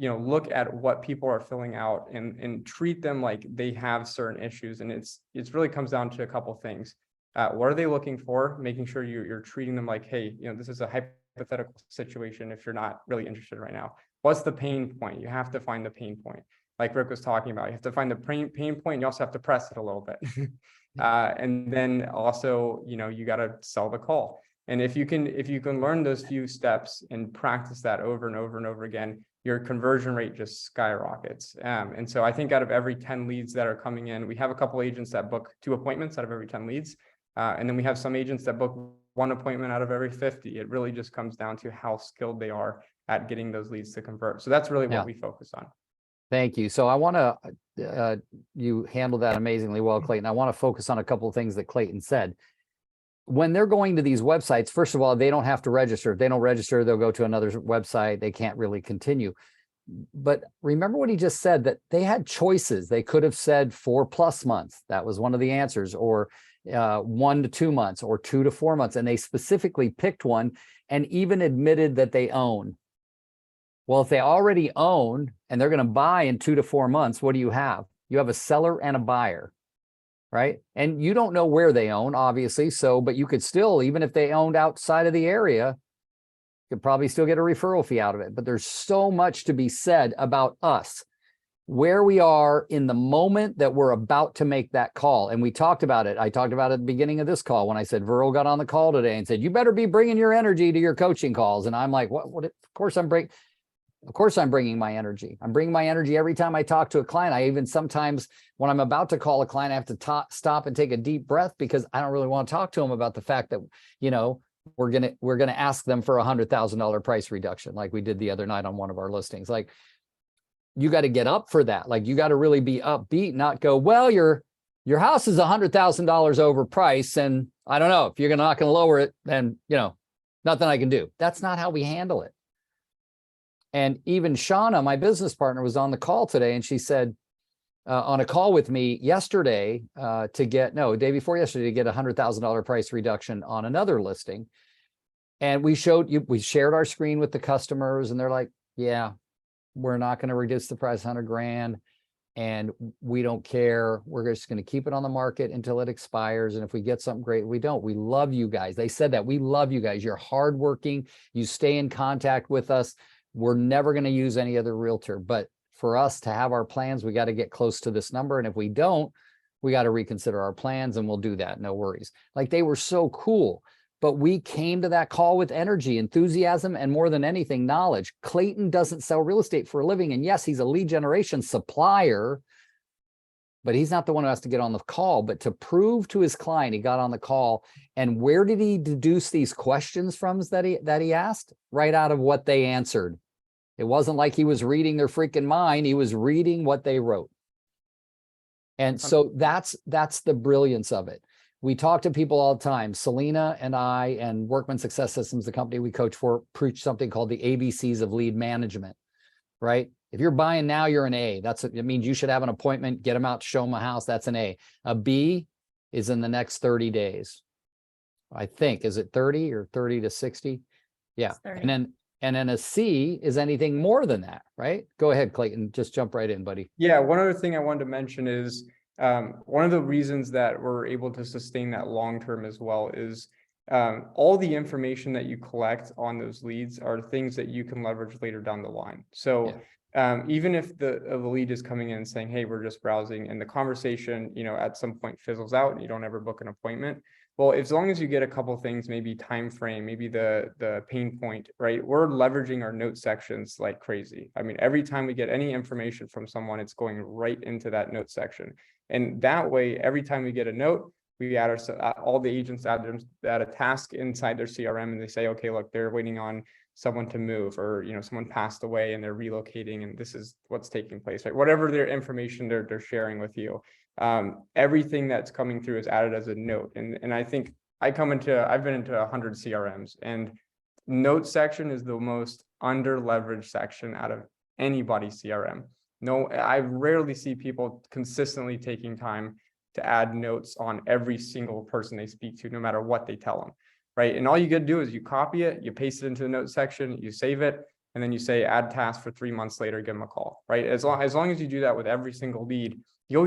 look at what people are filling out and treat them like they have certain issues. And it's really comes down to a couple of things. What are they looking for? Making sure you're treating them like, hey, this is a hypothetical situation if you're not really interested right now. What's the pain point? You have to find the pain point. Like Rick was talking about, you have to find the pain point. You also have to press it a little bit. And then also, you got to sell the call. And if you can learn those few steps and practice that over and over and over again, your conversion rate just skyrockets. And so I think out of every 10 leads that are coming in, we have a couple agents that book 2 appointments out of every 10 leads. And then we have some agents that book 1 appointment out of every 50. It really just comes down to how skilled they are at getting those leads to convert. So that's really what we focus on. Thank you. So I want to, you handled that amazingly well, Clayton. I want to focus on a couple of things that Clayton said. When they're going to these websites, first of all, they don't have to register. If they don't register, they'll go to another website. They can't really continue. But remember what he just said, that they had choices. They could have said 4+ months. That was one of the answers, or 1 to 2 months, or 2 to 4 months. And they specifically picked one and even admitted that they own. Well, if they already own and they're going to buy in 2 to 4 months, what do you have? You have a seller and a buyer, right? And you don't know where they own, obviously. So, but you could still, even if they owned outside of the area, you could probably still get a referral fee out of it. But there's so much to be said about us, where we are in the moment that we're about to make that call. And we talked about it. I talked about it at the beginning of this call when I said, Viral got on the call today and said, you better be bringing your energy to your coaching calls. And I'm like, what? Of course I'm bringing my energy. I'm bringing my energy every time I talk to a client. I even sometimes when I'm about to call a client, I have to stop and take a deep breath because I don't really want to talk to them about the fact that, we're going to ask them for $100,000 price reduction. Like we did the other night on one of our listings. Like you got to get up for that. Like you got to really be upbeat, not go, well, your house is $100,000 overpriced. And I don't know if you're not going to lower it, then, nothing I can do. That's not how we handle it. And even Shauna, my business partner, was on the call today, and she said on a call with me yesterday day before yesterday to get $100,000 price reduction on another listing. And we shared our screen with the customers, and they're like, yeah, we're not going to reduce the price $100,000, and we don't care. We're just going to keep it on the market until it expires. And if we get something great, we don't. We love you guys. They said that. We love you guys. You're hardworking. You stay in contact with us. We're never going to use any other realtor, but for us to have our plans, we got to get close to this number. And if we don't, we got to reconsider our plans, and we'll do that. No worries. Like they were so cool, but we came to that call with energy, enthusiasm, and more than anything, knowledge. Clayton doesn't sell real estate for a living. And yes, he's a lead generation supplier, but he's not the one who has to get on the call. But to prove to his client, he got on the call. And where did he deduce these questions from that he asked? Right out of what they answered. It wasn't like he was reading their freaking mind. He was reading what they wrote. And so that's the brilliance of it. We talk to people all the time. Selena and I and Workman Success Systems, the company we coach for, preach something called the ABCs of lead management, right? If you're buying now, you're an A. It means you should have an appointment, get them out to show them a house. That's an A. A B is in the next 30 days. I think, is it 30 or 30 to 60? Yeah. And then a C is anything more than that, right? Go ahead, Clayton, just jump right in, buddy. Yeah, one other thing I wanted to mention is one of the reasons that we're able to sustain that long-term as well is all the information that you collect on those leads are things that you can leverage later down the line. So even if the lead is coming in saying, hey, we're just browsing, and the conversation, at some point fizzles out and you don't ever book an appointment. Well, as long as you get a couple of things, maybe time frame, maybe the pain point, right? We're leveraging our note sections like crazy. I mean, every time we get any information from someone, it's going right into that note section. And that way, every time we get a note, we add all the agents add a task inside their CRM, and they say, okay, look, they're waiting on someone to move, or, someone passed away and they're relocating and this is what's taking place, right? Whatever their information they're sharing with you. Everything that's coming through is added as a note. And I think I've been into 100 CRMs, and note section is the most under leveraged section out of anybody's CRM. No, I rarely see people consistently taking time to add notes on every single person they speak to, no matter what they tell them, right? And all you gotta do is you copy it, you paste it into the note section, you save it, and then you say add task for 3 months later, give them a call, right? As long as you do that with every single lead, you'll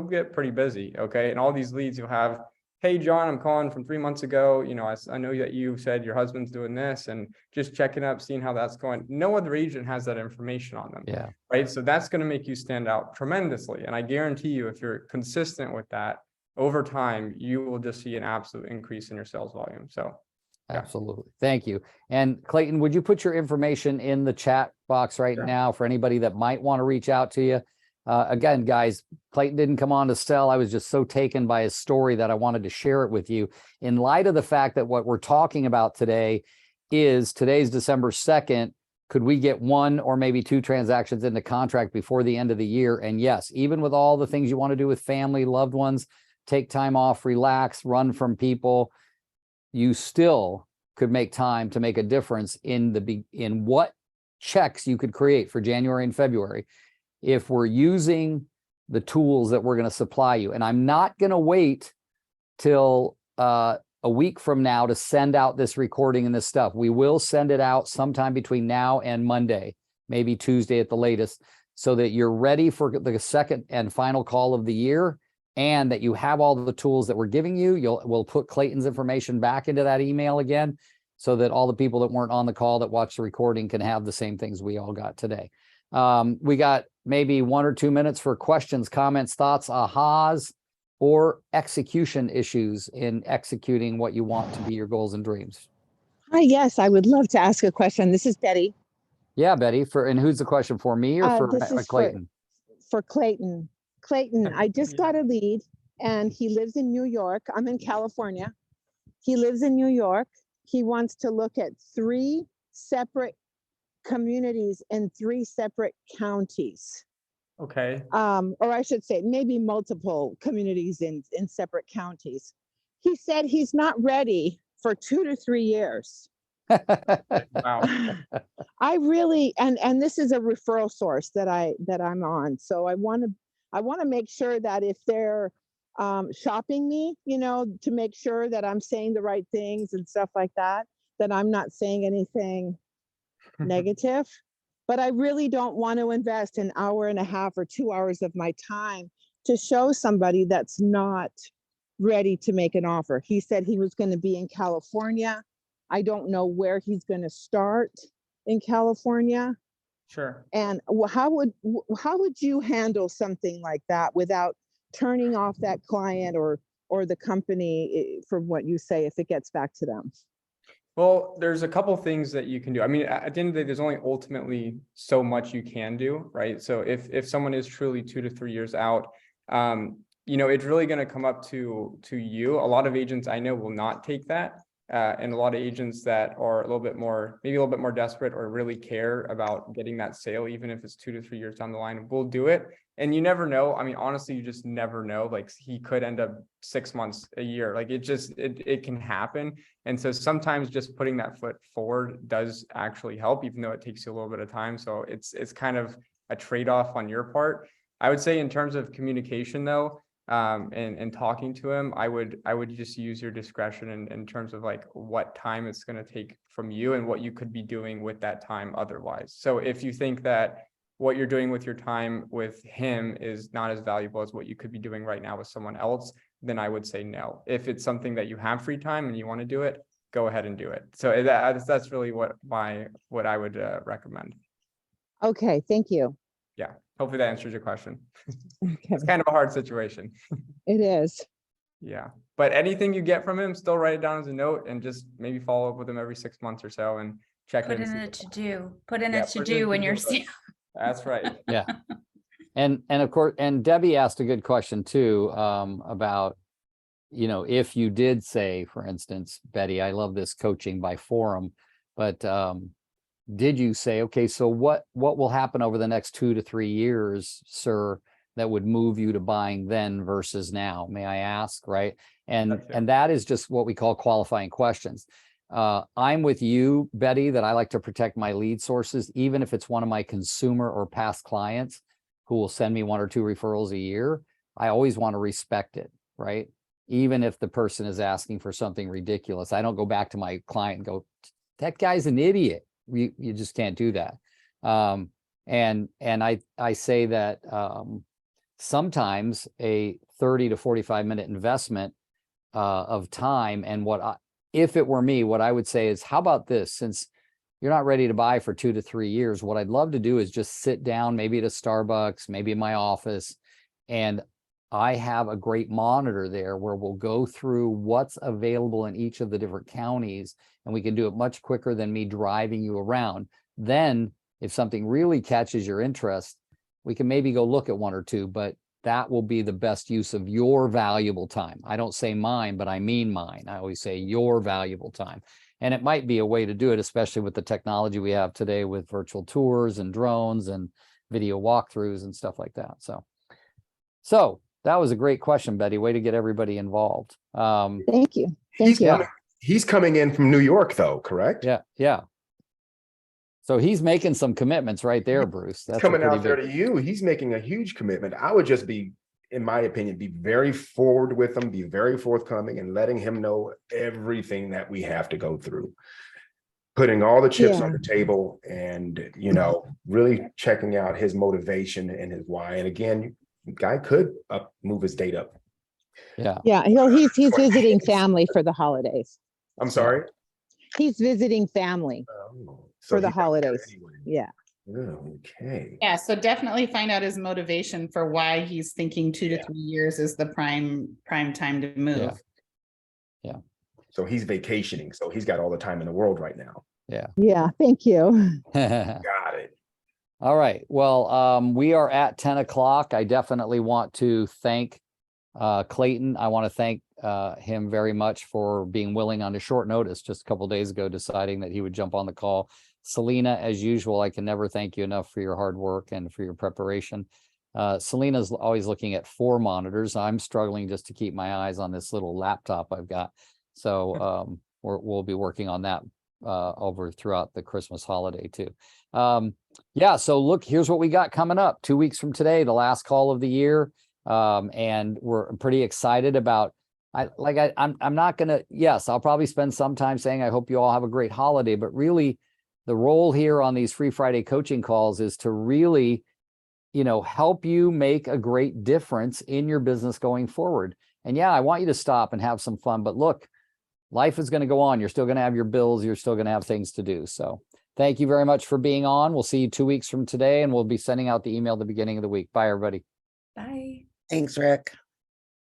get pretty busy, okay? And all these leads you'll have, hey, John, I'm calling from 3 months ago. I know that you said your husband's doing this, and just checking up, seeing how that's going. No other agent has that information on them. Yeah. Right. So that's going to make you stand out tremendously. And I guarantee you, if you're consistent with that over time, you will just see an absolute increase in your sales volume. So. Yeah. Absolutely. Thank you. And Clayton, would you put your information in the chat box right Sure. now for anybody that might want to reach out to you? Again, guys, Clayton didn't come on to sell. I was just so taken by his story that I wanted to share it with you in light of the fact that what we're talking about today is today's December 2nd. Could we get 1 or maybe 2 transactions into contract before the end of the year? And yes, even with all the things you want to do with family, loved ones, take time off, relax, run from people, you still could make time to make a difference in what checks you could create for January and February if we're using the tools that we're going to supply you. And I'm not going to wait till a week from now to send out this recording and this stuff. We will send it out sometime between now and Monday, maybe Tuesday at the latest, so that you're ready for the second and final call of the year, and that you have all the tools that we're giving you. We'll put Clayton's information back into that email again, so that all the people that weren't on the call that watched the recording can have the same things we all got today. We got maybe 1 or 2 minutes for questions, comments, thoughts, ahas, or execution issues in executing what you want to be your goals and dreams. Hi, yes, I would love to ask a question. This is Betty. Yeah, Betty. And who's the question for, me or for This is Clayton? For Clayton. Clayton, I just got a lead and he lives in New York. I'm in California. He lives in New York. He wants to look at 3 separate communities in 3 separate counties. Okay. Or I should say maybe multiple communities in separate counties. He said he's not ready for 2 to 3 years. Wow. I really, and this is a referral source that I'm on. So I want to make sure that if they're shopping me, to make sure that I'm saying the right things and stuff like that I'm not saying anything negative. But I really don't want to invest an hour and a half or 2 hours of my time to show somebody that's not ready to make an offer. He said he was going to be in California. I don't know where he's going to start in California. Sure. And how would you handle something like that without turning off that client or the company for what you say if it gets back to them? Well, there's a couple things that you can do. I mean, at the end of the day, there's only ultimately so much you can do, right? So if someone is truly 2 to 3 years out, it's really going to come up to you. A lot of agents I know will not take that. And a lot of agents that are maybe a little bit more desperate or really care about getting that sale, even if it's 2 to 3 years down the line, will do it. And you never know. I mean, honestly, you just never know. Like, he could end up 6 months, a year. Like, it can happen. And so sometimes just putting that foot forward does actually help, even though it takes you a little bit of time. So it's kind of a trade-off on your part. I would say in terms of communication though, and talking to him, I would just use your discretion in terms of like what time it's going to take from you and what you could be doing with that time otherwise. So if you think that what you're doing with your time with him is not as valuable as what you could be doing right now with someone else, then I would say no. If it's something that you have free time and you want to do it, go ahead and do it. So that's really what I would recommend. Okay, thank you. Yeah, hopefully that answers your question. Okay. It's kind of a hard situation. It is. Yeah, but anything you get from him, still write it down as a note and just maybe follow up with him every 6 months or so and check Put in. in a to-do. Put in Yeah, a put in a to-do when you're to-do list. That's right. Yeah. And of course, and Debbie asked a good question too, about, if you did say, for instance, Betty, I love this coaching by forum. But did you say, okay, so what will happen over the next 2 to 3 years, sir, that would move you to buying then versus now? May I ask, right? That's it. And that is just what we call qualifying questions. I'm with you, Betty, that I like to protect my lead sources, even if it's one of my consumer or past clients who will send me 1 or 2 referrals a year. I always want to respect it, right? Even if the person is asking for something ridiculous, I don't go back to my client and go, that guy's an idiot. You just can't do that. And I say that sometimes a 30 to 45 minute investment of time, and if it were me, what I would say is, how about this? Since you're not ready to buy for 2 to 3 years, what I'd love to do is just sit down, maybe at a Starbucks, maybe in my office, and I have a great monitor there where we'll go through what's available in each of the different counties, and we can do it much quicker than me driving you around. Then if something really catches your interest, we can maybe go look at 1 or 2, but that will be the best use of your valuable time. I don't say mine, but I mean mine. I always say your valuable time. And it might be a way to do it, especially with the technology we have today with virtual tours and drones and video walkthroughs and stuff like that. So that was a great question, Betty. Way to get everybody involved. Thank you. He's Thank you. coming, he's coming in from New York though, correct? Yeah. So he's making some commitments right there, Bruce. That's a Coming pretty out there big. to you, he's making a huge commitment. I would just be, in my opinion, be very forward with him, be very forthcoming, and letting him know everything that we have to go through. Putting all the chips on the table and, really checking out his motivation and his why. And again, guy could move his date up. Yeah. Yeah, he's visiting family for the holidays. I'm sorry. He's visiting family So for the he got there holidays. anyway. Yeah. Okay. Yeah, so definitely find out his motivation for why he's thinking 2 to 3 years is the prime time to move. So he's vacationing. So he's got all the time in the world right now. Yeah. Thank you. Got it. All right. Well, we are at 10 o'clock. I definitely want to thank Clayton. I want to thank him very much for being willing on a short notice, just a couple of days ago, deciding that he would jump on the call. Selena, as usual, I can never thank you enough for your hard work and for your preparation. Selena's always looking at 4 monitors. I'm struggling just to keep my eyes on this little laptop I've got. So we'll be working on that over throughout the Christmas holiday too. Yeah, so look, here's what we got coming up 2 weeks from today, the last call of the year. And we're pretty excited about, I'm not gonna, yes, I'll probably spend some time saying I hope you all have a great holiday, but really the role here on these Free Friday coaching calls is to really, help you make a great difference in your business going forward. And yeah, I want you to stop and have some fun, but look, life is going to go on. You're still going to have your bills. You're still going to have things to do. So thank you very much for being on. We'll see you 2 weeks from today, and we'll be sending out the email at the beginning of the week. Bye, everybody. Bye. Thanks, Rick.